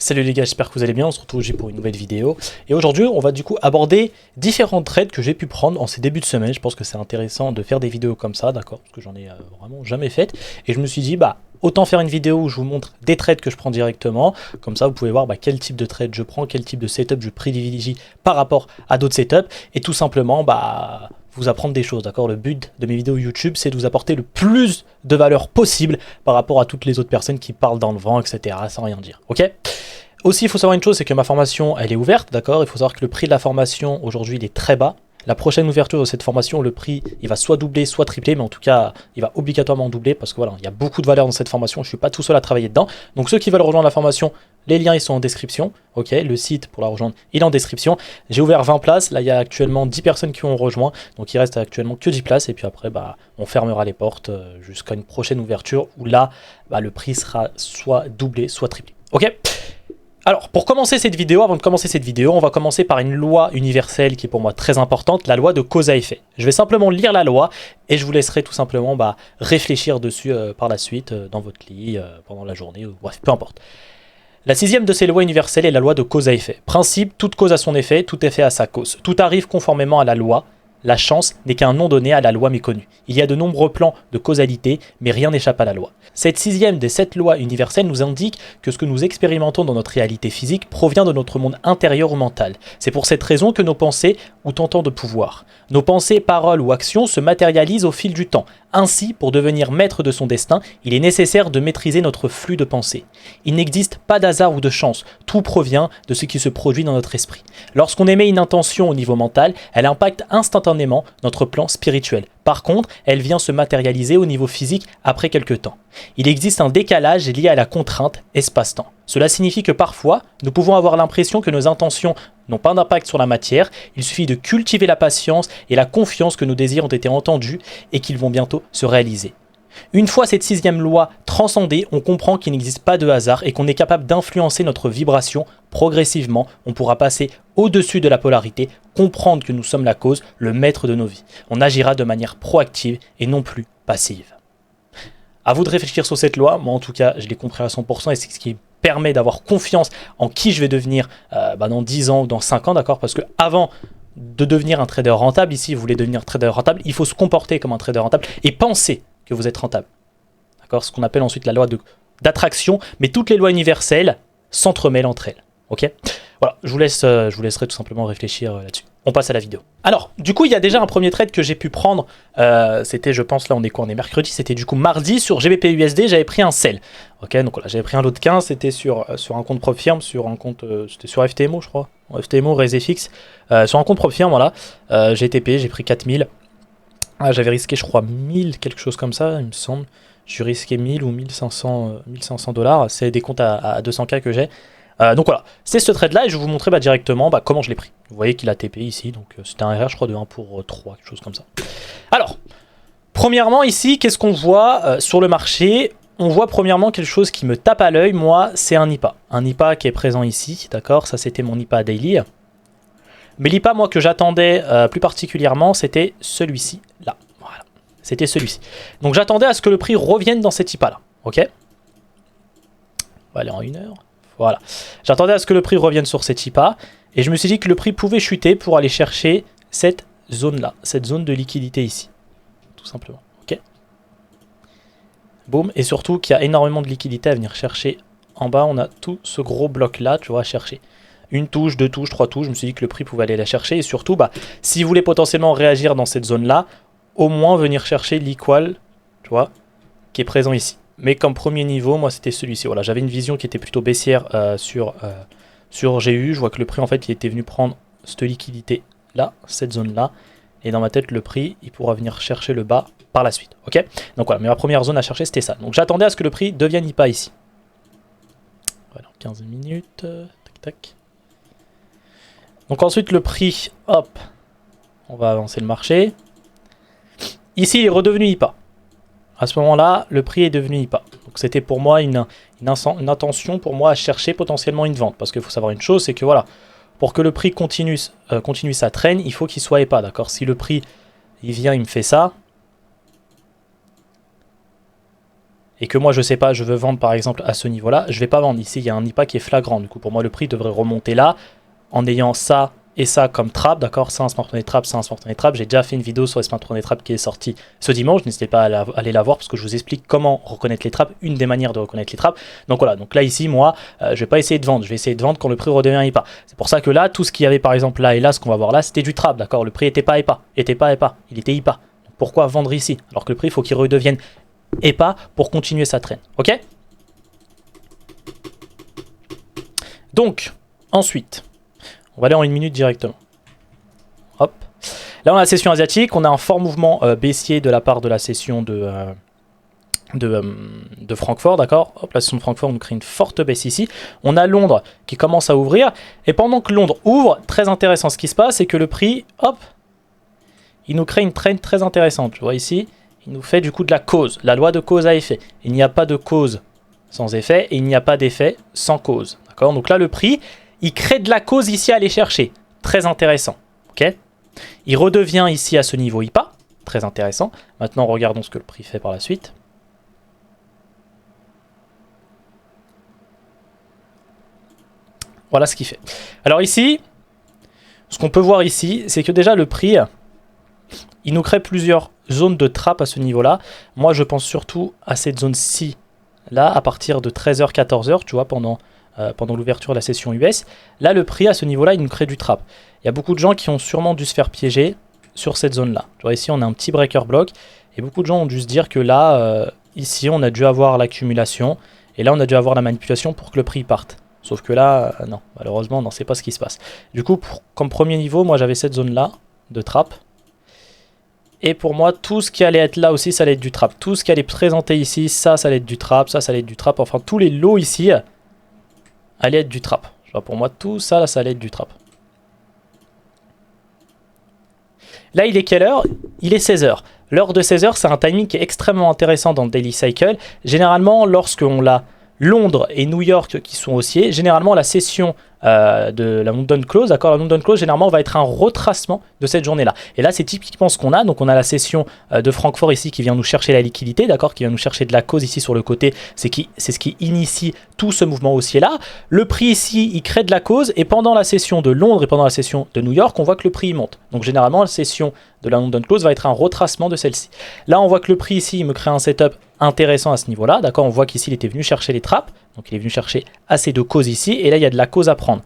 Salut les gars, j'espère que vous allez bien, on se retrouve aujourd'hui pour une nouvelle vidéo. Et aujourd'hui, on va du coup aborder différents trades que j'ai pu prendre en ces débuts de semaine. Je pense que c'est intéressant de faire des vidéos comme ça, d'accord, parce que j'en ai vraiment jamais fait. Et je me suis dit, bah, autant faire une vidéo où je vous montre des trades que je prends directement. Comme ça, vous pouvez voir quel type de trade je prends, quel type de setup je privilégie par rapport à d'autres setups. Et tout simplement, bah, vous apprendre des choses, d'accord. Le but de mes vidéos YouTube, c'est de vous apporter le plus de valeur possible par rapport à toutes les autres personnes qui parlent dans le vent, etc., sans rien dire, ok. Aussi, il faut savoir une chose, c'est que ma formation, elle est ouverte, d'accord. Il faut savoir que le prix de la formation, aujourd'hui, il est très bas. La prochaine ouverture de cette formation, le prix, il va soit doubler, soit tripler, mais en tout cas, il va obligatoirement doubler parce que voilà, il y a beaucoup de valeur dans cette formation. Je ne suis pas tout seul à travailler dedans. Donc ceux qui veulent rejoindre la formation, les liens, ils sont en description. Ok, le site pour la rejoindre, il est en description. J'ai ouvert 20 places. Là, il y a actuellement 10 personnes qui ont rejoint. Donc il reste actuellement que 10 places. Et puis après, bah, on fermera les portes jusqu'à une prochaine ouverture où là, bah, le prix sera soit doublé, soit triplé. Ok. Alors, pour commencer cette vidéo, avant de commencer cette vidéo, on va commencer par une loi universelle qui est pour moi très importante, la loi de cause à effet. Je vais simplement lire la loi et je vous laisserai tout simplement réfléchir dessus par la suite, dans votre lit, pendant la journée, ou bref, peu importe. La sixième de ces lois universelles est la loi de cause à effet. Principe, toute cause a son effet, tout effet a sa cause. Tout arrive conformément à la loi. La chance n'est qu'un nom donné à la loi méconnue. Il y a de nombreux plans de causalité, mais rien n'échappe à la loi. Cette sixième des 7 lois universelles nous indique que ce que nous expérimentons dans notre réalité physique provient de notre monde intérieur ou mental. C'est pour cette raison que nos pensées ont autant de pouvoir. Nos pensées, paroles ou actions se matérialisent au fil du temps. Ainsi, pour devenir maître de son destin, il est nécessaire de maîtriser notre flux de pensée. Il n'existe pas d'hasard ou de chance, tout provient de ce qui se produit dans notre esprit. Lorsqu'on émet une intention au niveau mental, elle impacte instantanément notre plan spirituel. Par contre, elle vient se matérialiser au niveau physique après quelques temps. Il existe un décalage lié à la contrainte espace-temps. Cela signifie que parfois, nous pouvons avoir l'impression que nos intentions n'ont pas d'impact sur la matière. Il suffit de cultiver la patience et la confiance que nos désirs ont été entendus et qu'ils vont bientôt se réaliser. Une fois cette sixième loi transcendée, on comprend qu'il n'existe pas de hasard et qu'on est capable d'influencer notre vibration progressivement. On pourra passer au-dessus de la polarité, comprendre que nous sommes la cause, le maître de nos vies. On agira de manière proactive et non plus passive. À vous de réfléchir sur cette loi. Moi, en tout cas, je l'ai compris à 100% et c'est ce qui permet d'avoir confiance en qui je vais devenir dans 10 ans ou dans 5 ans, d'accord. Parce que avant de devenir un trader rentable, ici, vous voulez devenir trader rentable, il faut se comporter comme un trader rentable et penser que vous êtes rentable. D'accord, ce qu'on appelle ensuite la loi d'attraction, mais toutes les lois universelles s'entremêlent entre elles. Ok. Voilà, je vous laisserai tout simplement réfléchir là-dessus. On passe à la vidéo. Alors, du coup, il y a déjà un premier trade que j'ai pu prendre. C'était, je pense, là, on est quoi? On est mercredi. C'était du coup mardi sur GBP/USD. J'avais pris un sell. Ok, donc voilà, j'avais pris un lot de 15. C'était sur un compte propre firme, sur un compte, c'était sur FTMO, je crois. FTMO, RaiseFX. Sur un compte propre firme, voilà. GTP, j'ai pris 4000. Ah, j'avais risqué, je crois, 1000, quelque chose comme ça, il me semble. J'ai risqué 1000 ou 1500 $. C'est des comptes à 200K que j'ai. Donc voilà, c'est ce trade là et je vais vous montrer directement comment je l'ai pris. Vous voyez qu'il a TP ici, donc c'était un RR je crois de 1 pour 3, quelque chose comme ça. Alors, premièrement ici, qu'est-ce qu'on voit sur le marché? On voit premièrement quelque chose qui me tape à l'œil, moi c'est un IPA. Un IPA qui est présent ici, d'accord, ça c'était mon IPA daily. Mais l'IPA moi que j'attendais plus particulièrement c'était celui-ci, là, voilà. C'était celui-ci. Donc j'attendais à ce que le prix revienne dans cet IPA là, ok. On va aller en 1 heure. Voilà, j'attendais à ce que le prix revienne sur cette IPA et je me suis dit que le prix pouvait chuter pour aller chercher cette zone-là, cette zone de liquidité ici, tout simplement, ok. Boum, et surtout qu'il y a énormément de liquidité à venir chercher en bas, on a tout ce gros bloc-là, tu vois, à chercher. Une touche, 2 touches, 3 touches, je me suis dit que le prix pouvait aller la chercher et surtout, si vous voulez potentiellement réagir dans cette zone-là, au moins venir chercher l'equal, tu vois, qui est présent ici. Mais comme premier niveau, moi c'était celui-ci. Voilà, j'avais une vision qui était plutôt baissière sur GU. Je vois que le prix en fait il était venu prendre cette liquidité là, cette zone là. Et dans ma tête le prix il pourra venir chercher le bas par la suite. Ok. Donc voilà, mais ma première zone à chercher c'était ça. Donc j'attendais à ce que le prix devienne IPA ici. Voilà, 15 minutes. Tac tac. Donc ensuite le prix, hop, on va avancer le marché. Ici il est redevenu IPA. À ce moment-là, le prix est devenu IPA. Donc c'était pour moi une intention pour moi à chercher potentiellement une vente. Parce qu'il faut savoir une chose, c'est que voilà, pour que le prix continue sa traîne, il faut qu'il soit IPA, d'accord. Si le prix, il vient, il me fait ça, et que moi je sais pas, je veux vendre par exemple à ce niveau là, je vais pas vendre. Ici il y a un IPA qui est flagrant, du coup pour moi le prix devrait remonter là en ayant ça et ça comme trap, d'accord, ça un smart money trap, ça un smart money trap. J'ai déjà fait une vidéo sur les smart money trap qui est sortie ce dimanche, n'hésitez pas à aller la voir parce que je vous explique comment reconnaître les traps, une des manières de reconnaître les traps. Donc voilà, donc là ici moi je vais pas essayer de vendre, je vais essayer de vendre quand le prix redevient IPA. C'est pour ça que là tout ce qu'il y avait par exemple là et là, ce qu'on va voir là, c'était du trap, d'accord, le prix était pas IPA, il était IPA. Donc, pourquoi vendre ici alors que le prix il faut qu'il redevienne EPA pour continuer sa traîne, ok? Donc ensuite on va aller en une minute directement. Hop. Là, on a la session asiatique. On a un fort mouvement baissier de la part de la session de Francfort, d'accord. Hop, la session de Francfort nous crée une forte baisse ici. On a Londres qui commence à ouvrir. Et pendant que Londres ouvre, très intéressant ce qui se passe, c'est que le prix, hop, il nous crée une trend très intéressante. Tu vois ici, il nous fait du coup de la cause. La loi de cause à effet. Il n'y a pas de cause sans effet et il n'y a pas d'effet sans cause. D'accord. Donc là, le prix, il crée de la cause ici à aller chercher. Très intéressant. Ok. Il redevient ici à ce niveau IPA. Très intéressant. Maintenant, regardons ce que le prix fait par la suite. Voilà ce qu'il fait. Alors ici, ce qu'on peut voir ici, c'est que déjà le prix, il nous crée plusieurs zones de trappe à ce niveau-là. Moi, je pense surtout à cette zone-ci, là, à partir de 13h, 14h, tu vois, pendant l'ouverture de la session US. Là, le prix, à ce niveau-là, il nous crée du trap. Il y a beaucoup de gens qui ont sûrement dû se faire piéger sur cette zone-là. Tu vois, ici, on a un petit breaker block. Et beaucoup de gens ont dû se dire que là, ici, on a dû avoir l'accumulation. Et là, on a dû avoir la manipulation pour que le prix parte. Sauf que là, non, malheureusement, non, c'est pas ce qui se passe. Du coup, comme premier niveau, moi, j'avais cette zone-là de trap. Et pour moi, tout ce qui allait être là aussi, ça allait être du trap. Tout ce qui allait présenter ici, ça allait être du trap, ça allait être du trap. Enfin, tous les lots ici allaient être du trap. Genre pour moi, tout ça, là, ça allait être du trap. Là, il est quelle heure? Il est 16h. L'heure de 16h, c'est un timing qui est extrêmement intéressant dans le Daily Cycle. Généralement, lorsqu'on l'a Londres et New York qui sont haussiers, généralement la session de la London Close, d'accord, la London Close généralement va être un retracement de cette journée-là. Et là, c'est typiquement ce qu'on a. Donc, on a la session de Francfort ici qui vient nous chercher la liquidité, d'accord, qui vient nous chercher de la cause ici sur le côté. C'est ce qui initie tout ce mouvement haussier-là. Le prix ici, il crée de la cause. Et pendant la session de Londres et pendant la session de New York, on voit que le prix monte. Donc, généralement, la session de la London Close va être un retracement de celle-ci. Là, on voit que le prix ici, il me crée un setup intéressant à ce niveau-là, d'accord. On voit qu'ici, il était venu chercher les trappes. Donc, il est venu chercher assez de causes ici. Et là, il y a de la cause à prendre.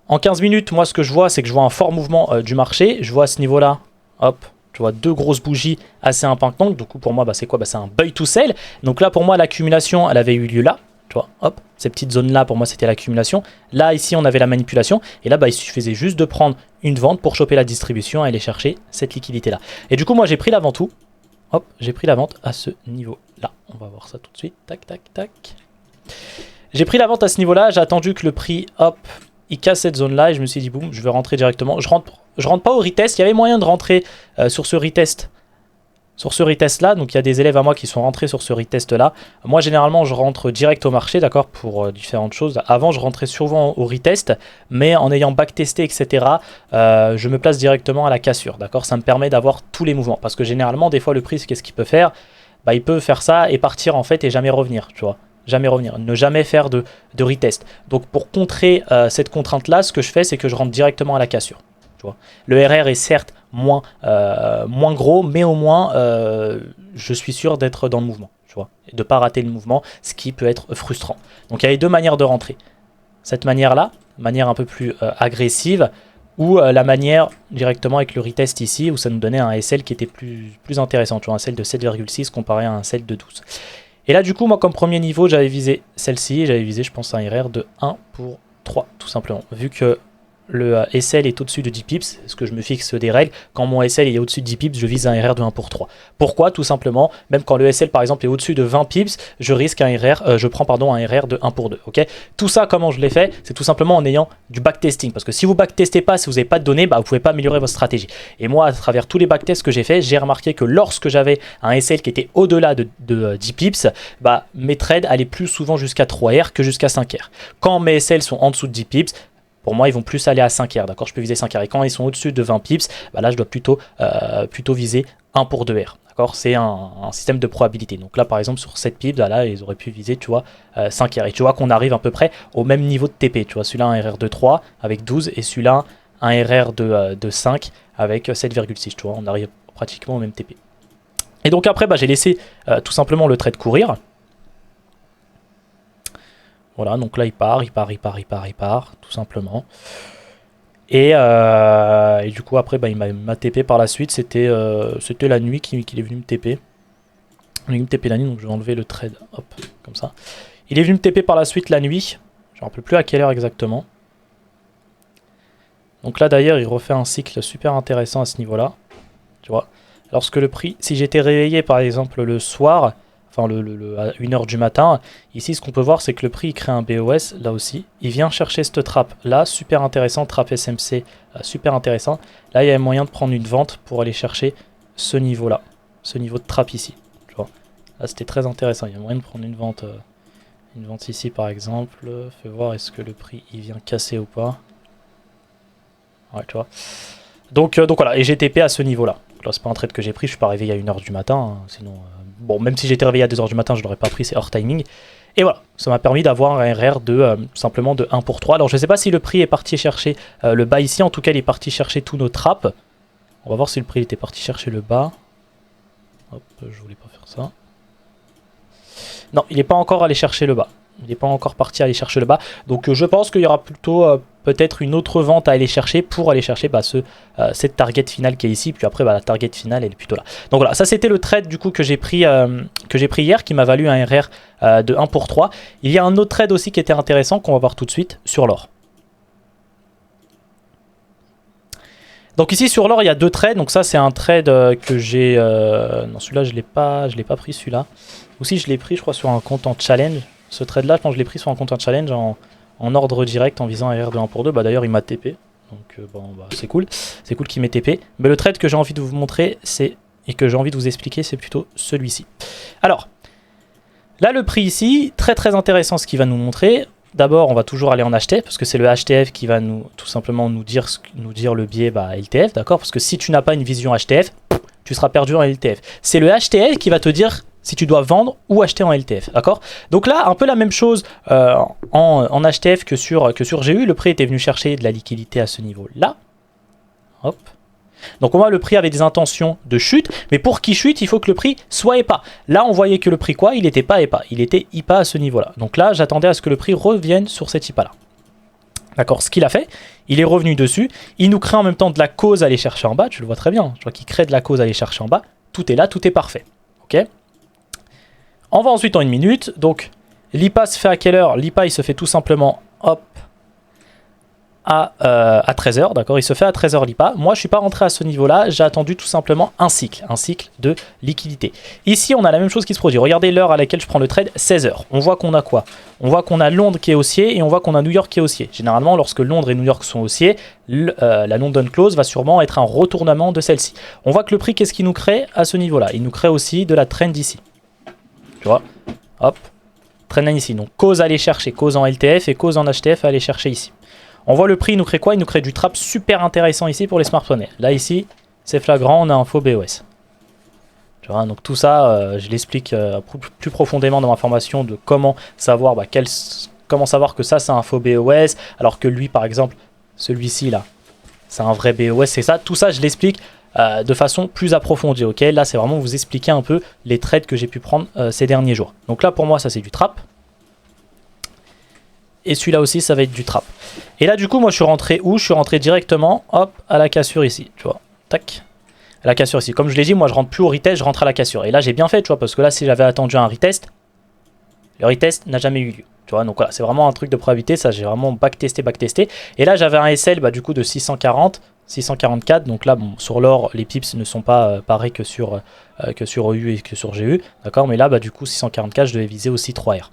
En 15 minutes, moi, ce que je vois, c'est que je vois un fort mouvement du marché. Je vois à ce niveau-là, hop, je vois deux grosses bougies assez impactantes. Du coup, pour moi, bah, c'est quoi? Bah, c'est un buy to sell. Donc là, pour moi, l'accumulation, elle avait eu lieu là. Tu vois, hop, ces petites zones-là, pour moi, c'était l'accumulation. Là, ici, on avait la manipulation. Et là, bah, il suffisait juste de prendre une vente pour choper la distribution et aller chercher cette liquidité-là. Et du coup, moi, j'ai pris la vente tout. Hop, j'ai pris la vente à ce niveau-là. On va voir ça tout de suite. Tac, tac, tac. J'ai pris la vente à ce niveau-là. J'ai attendu que le prix, hop, il casse cette zone-là. Et je me suis dit, boum, je vais rentrer directement. Je rentre pas au retest. Il y avait moyen de rentrer sur ce retest. Sur ce retest-là, donc il y a des élèves à moi qui sont rentrés sur ce retest-là. Moi, généralement, je rentre direct au marché, d'accord, pour différentes choses. Avant, je rentrais souvent au retest, mais en ayant backtesté, etc., je me place directement à la cassure, d'accord. Ça me permet d'avoir tous les mouvements, parce que généralement, des fois, le prix, qu'est-ce qu'il peut faire? Bah, il peut faire ça et partir, en fait, et jamais revenir, tu vois. Jamais revenir, ne jamais faire de retest. Donc, pour contrer cette contrainte-là, ce que je fais, c'est que je rentre directement à la cassure. Tu vois. Le RR est certes moins gros, mais au moins je suis sûr d'être dans le mouvement, tu vois, et de ne pas rater le mouvement, ce qui peut être frustrant. Donc il y avait deux manières de rentrer. Cette manière-là, manière un peu plus agressive, ou la manière directement avec le retest ici, où ça nous donnait un SL qui était plus intéressant, tu vois, un SL de 7,6 comparé à un SL de 12. Et là du coup, moi comme premier niveau, j'avais visé celle-ci, j'avais visé je pense un RR de 1 pour 3, tout simplement, vu que le SL est au-dessus de 10 pips, ce que je me fixe des règles. Quand mon SL est au-dessus de 10 pips, je vise un RR de 1 pour 3. Pourquoi? Tout simplement, même quand le SL par exemple est au-dessus de 20 pips, je risque un RR, je prends pardon un RR de 1 pour 2. Okay, tout ça, comment je l'ai fait? C'est tout simplement en ayant du backtesting. Parce que si vous backtestez pas, si vous n'avez pas de données, bah, vous ne pouvez pas améliorer votre stratégie. Et moi, à travers tous les backtests que j'ai fait, j'ai remarqué que lorsque j'avais un SL qui était au-delà de 10 pips, bah, mes trades allaient plus souvent jusqu'à 3 R que jusqu'à 5 R. Quand mes SL sont en dessous de 10 pips, pour moi, ils vont plus aller à 5 R, d'accord? Je peux viser 5 R. Et quand ils sont au-dessus de 20 pips, bah là, je dois plutôt viser 1 pour 2 R. D'accord, c'est un système de probabilité. Donc là, par exemple, sur 7 pips, là, ils auraient pu viser, tu vois, 5 R. Et tu vois qu'on arrive à peu près au même niveau de TP. Tu vois, celui-là, un RR de 3 avec 12 et celui-là, un RR de 5 avec 7,6. Tu vois, on arrive pratiquement au même TP. Et donc après, j'ai laissé tout simplement le trade courir. Voilà, donc là, il part, tout simplement. Et du coup, après, il m'a TP par la suite. C'était la nuit qu'il est venu me TP. Il est venu me TP la nuit, donc je vais enlever le trade. Hop, comme ça. Il est venu me TP par la suite la nuit. Je ne me rappelle plus à quelle heure exactement. Donc là, d'ailleurs, il refait un cycle super intéressant à ce niveau-là. Tu vois. Lorsque le prix, si j'étais réveillé par exemple le soir, enfin à 1h du matin, ici ce qu'on peut voir c'est que le prix il crée un BOS là aussi. Il vient chercher cette trappe là, super intéressant, trappe SMC, super intéressant. Là il y a moyen de prendre une vente pour aller chercher ce niveau là, ce niveau de trappe ici. Tu vois. Là c'était très intéressant, il y a moyen de prendre une vente ici par exemple. Fais voir est-ce que le prix il vient casser ou pas. Ouais tu vois. Donc voilà, et j'ai TP à ce niveau là. Là c'est pas un trade que j'ai pris, je suis pas réveillé à 1h du matin, hein, sinon... bon, même si j'étais réveillé à 2h du matin, je l'aurais pas pris, c'est hors timing. Et voilà, ça m'a permis d'avoir un RR de simplement de 1 pour 3. Alors je sais pas si le prix est parti chercher le bas ici, en tout cas il est parti chercher tous nos trappes. On va voir si le prix était parti chercher le bas. Hop, je voulais pas faire ça. Non, il n'est pas encore allé chercher le bas. Il n'est pas encore parti aller chercher le bas. Donc je pense qu'il y aura plutôt peut-être une autre vente à aller chercher pour aller chercher cette target finale qui est ici. Puis après la target finale elle est plutôt là. Donc voilà, ça c'était le trade du coup que j'ai pris hier qui m'a valu un RR de 1 pour 3. Il y a un autre trade aussi qui était intéressant qu'on va voir tout de suite sur l'or. Donc ici sur l'or il y a deux trades. Donc ça c'est un trade que j'ai... non celui-là je l'ai pas pris celui-là. Ou si je l'ai pris je crois sur un compte en challenge. Ce trade là je pense que je l'ai pris sur un compte en challenge en ordre direct en visant un RR de 1 pour 2. D'ailleurs il m'a TP. Donc c'est cool. C'est cool qu'il m'ait TP. Mais le trade que j'ai envie de vous montrer et que j'ai envie de vous expliquer c'est plutôt celui-ci. Alors là le prix ici, très très intéressant ce qu'il va nous montrer. D'abord, on va toujours aller en HTF parce que c'est le HTF qui va tout simplement nous dire le biais LTF, d'accord? Parce que si tu n'as pas une vision HTF, tu seras perdu en LTF. C'est le HTF qui va te dire si tu dois vendre ou acheter en LTF, d'accord? Donc là, un peu la même chose en HTF que sur GU. Le prix était venu chercher de la liquidité à ce niveau-là. Hop. Donc on voit le prix avait des intentions de chute, mais pour qu'il chute, il faut que le prix soit EPA. Là, on voyait que le prix quoi? Il n'était pas EPA, il était IPA à ce niveau-là. Donc là, j'attendais à ce que le prix revienne sur cet IPA-là. D'accord, ce qu'il a fait, il est revenu dessus. Il nous crée en même temps de la cause à aller chercher en bas. Tu le vois très bien, je vois qu'il crée de la cause à aller chercher en bas. Tout est là, tout est parfait. Ok. On va ensuite en une minute. Donc l'IPA se fait à quelle heure? L'IPA, il se fait tout simplement, hop, à 13h, d'accord, il se fait à 13h l'IPA. Moi, je suis pas rentré à ce niveau-là, j'ai attendu tout simplement un cycle de liquidité. Ici, on a la même chose qui se produit. Regardez l'heure à laquelle je prends le trade, 16h. On voit qu'on a quoi? On voit qu'on a Londres qui est haussier et on voit qu'on a New York qui est haussier. Généralement, lorsque Londres et New York sont haussiers, la London Close va sûrement être un retournement de celle-ci. On voit que le prix, qu'est-ce qu'il nous crée à ce niveau-là? Il nous crée aussi de la trend ici. Tu vois? Hop, trend ici. Donc, cause à aller chercher, cause en LTF et cause en HTF à aller chercher ici. On voit le prix, il nous crée quoi? Il nous crée du trap super intéressant ici pour les smartphones. Là, ici, c'est flagrant, on a un faux BOS. Tu vois, donc tout ça, je l'explique plus profondément dans ma formation de comment savoir, comment savoir que ça, c'est un faux BOS, alors que lui, par exemple, celui-ci, là, c'est un vrai BOS, c'est ça. Tout ça, je l'explique de façon plus approfondie, ok? Là, c'est vraiment vous expliquer un peu les trades que j'ai pu prendre ces derniers jours. Donc là, pour moi, ça, c'est du trap. Et celui-là aussi, ça va être du trap. Et là, du coup, moi, je suis rentré où? Je suis rentré directement, hop, à la cassure ici, tu vois. Tac. À la cassure ici. Comme je l'ai dit, moi, je rentre plus au retest, je rentre à la cassure. Et là, j'ai bien fait, tu vois, parce que là, si j'avais attendu un retest, le retest n'a jamais eu lieu. Tu vois, donc voilà, c'est vraiment un truc de probabilité. Ça, j'ai vraiment backtesté. Et là, j'avais un SL, du coup, de 640, 644. Donc là, bon, sur l'or, les pips ne sont pas pareils que sur EU et que sur GU. D'accord, mais là, du coup, 644, je devais viser aussi 3R.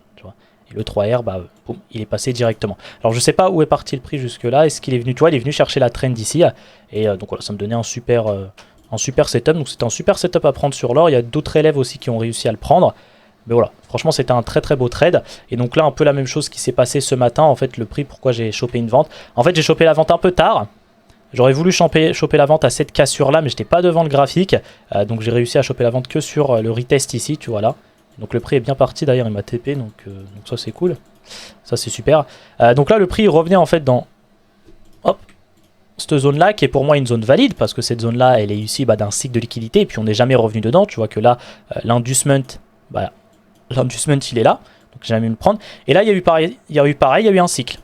Et le 3R, boum, il est passé directement. Alors je sais pas où est parti le prix jusque là. Est-ce qu'il est venu, tu vois, il est venu chercher la trend ici. Et donc voilà, ça me donnait un super setup. Donc c'était un super setup à prendre sur l'or. Il y a d'autres élèves aussi qui ont réussi à le prendre. Mais voilà, franchement c'était un très très beau trade. Et donc là un peu la même chose qui s'est passé ce matin. En fait le prix, pourquoi j'ai chopé une vente. En fait j'ai chopé la vente un peu tard. J'aurais voulu choper la vente à cette cassure là, mais j'étais pas devant le graphique. Donc j'ai réussi à choper la vente que sur le retest ici, tu vois là. Donc le prix est bien parti, d'ailleurs il m'a TP, donc ça c'est cool. Ça c'est super. Donc là le prix revenait en fait dans hop, cette zone là qui est pour moi une zone valide, parce que cette zone là elle est issue d'un cycle de liquidité, et puis on n'est jamais revenu dedans. Tu vois que là l'inducement, l'inducement il est là, donc j'ai jamais eu le prendre. Et là il y a eu pareil, il y a eu un cycle.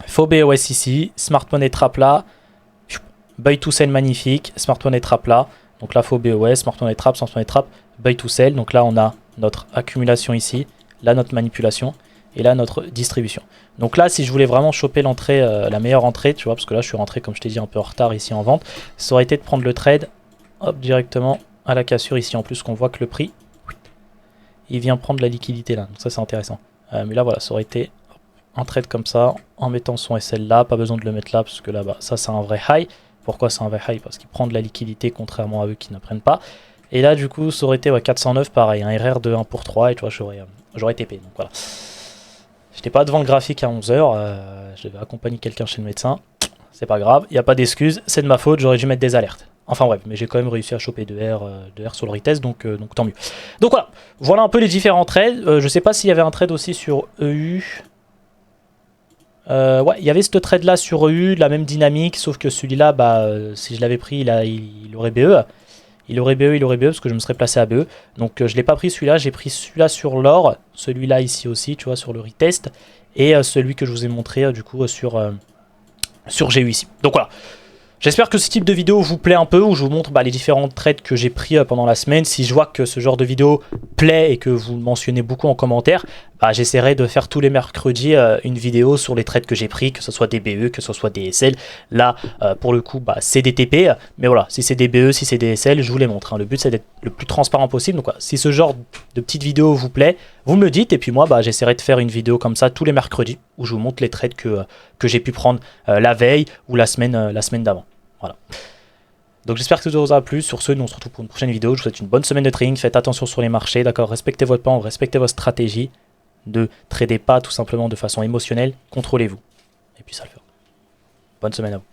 Faux BOS ici, Smart Money Trap là, Buy to Sell magnifique, Smart Money Trap là, donc là faux BOS, Smart Money Trap, Buy to Sell, donc là on a notre accumulation ici, là notre manipulation, et là notre distribution. Donc là si je voulais vraiment choper l'entrée, la meilleure entrée, tu vois, parce que là je suis rentré comme je t'ai dit un peu en retard ici en vente, ça aurait été de prendre le trade, hop, directement à la cassure ici, en plus qu'on voit que le prix, il vient prendre la liquidité là, donc ça c'est intéressant. Mais là voilà, ça aurait été un trade comme ça, en mettant son SL là, pas besoin de le mettre là, parce que là, ça c'est un vrai high. Pourquoi c'est un vrai high? Parce qu'il prend de la liquidité, contrairement à eux qui ne prennent pas. Et là, du coup, ça aurait été 409, pareil, un RR de 1 pour 3, et tu vois, j'aurais TP, donc voilà. J'étais pas devant le graphique à 11h, je devais accompagner quelqu'un chez le médecin, c'est pas grave, il n'y a pas d'excuse, c'est de ma faute, j'aurais dû mettre des alertes. Enfin bref, mais j'ai quand même réussi à choper 2R sur le retest, donc tant mieux. Donc voilà un peu les différents trades. Je sais pas s'il y avait un trade aussi sur EU. Ouais, il y avait ce trade là sur EU, la même dynamique, sauf que celui-là, si je l'avais pris, il aurait BE. Il aurait BE, parce que je me serais placé à BE. Donc je l'ai pas pris celui-là, j'ai pris celui-là sur l'or, celui-là ici aussi, tu vois, sur le retest, et celui que je vous ai montré du coup sur GU ici. Donc voilà. J'espère que ce type de vidéo vous plaît un peu, où je vous montre les différents trades que j'ai pris pendant la semaine. Si je vois que ce genre de vidéo plaît et que vous le mentionnez beaucoup en commentaire, j'essaierai de faire tous les mercredis une vidéo sur les trades que j'ai pris, que ce soit des BE, que ce soit des SL. Là, pour le coup, c'est des TP, mais voilà, si c'est des BE, si c'est des SL, je vous les montre. Hein. Le but, c'est d'être le plus transparent possible. Donc si ce genre de petite vidéo vous plaît, vous me le dites, et puis moi, j'essaierai de faire une vidéo comme ça tous les mercredis, où je vous montre les trades que j'ai pu prendre la veille ou la semaine d'avant. Voilà. Donc j'espère que ça vous aura plu. Sur ce, nous on se retrouve pour une prochaine vidéo. Je vous souhaite une bonne semaine de trading. Faites attention sur les marchés, d'accord. Respectez votre plan, respectez votre stratégie. Ne tradez pas tout simplement de façon émotionnelle. Contrôlez-vous. Et puis ça le fera. Bonne semaine à vous.